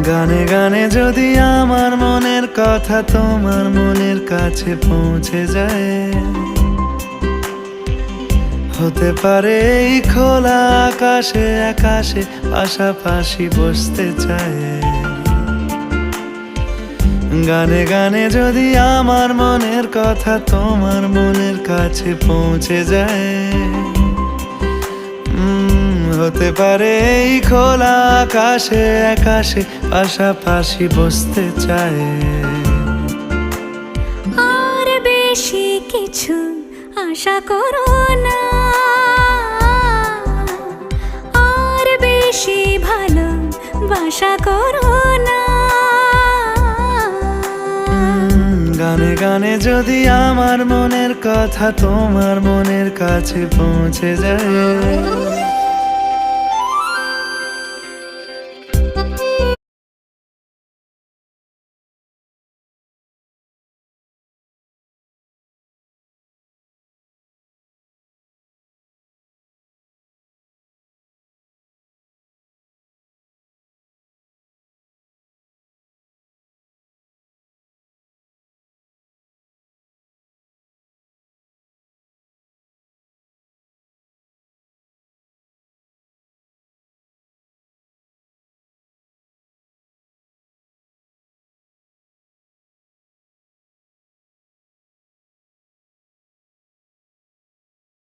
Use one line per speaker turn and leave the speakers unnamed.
গানে গানে যদি আমার মনের কথা তোমার মনের কাছে পৌঁছে যায়, হতে পারে এই খোলা আকাশে আকাশে পাশাপাশি বসতে চায়। গানে গানে যদি আমার মনের কথা তোমার মনের কাছে পৌঁছে যায়, হতে পারে এই খোলা আকাশে আকাশে পাশাপাশি বসতে চায়।
আর বেশি কিছু আশা করো না, আর বেশি ভালোবাসা করো না।
গানে গানে যদি আমার মনের কথা তোমার মনের কাছে পৌঁছে যায়,